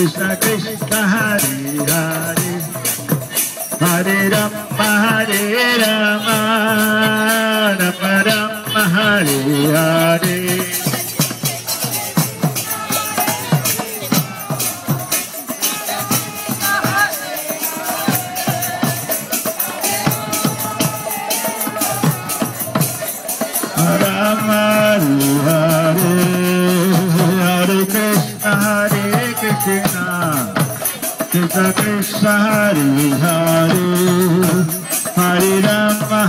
Krishna Krishna Hare Hare Hare Rama Rama Rama Hare Hare Rama Hare Hare Krishna Krishna Krishna Hare Hare Hare Rama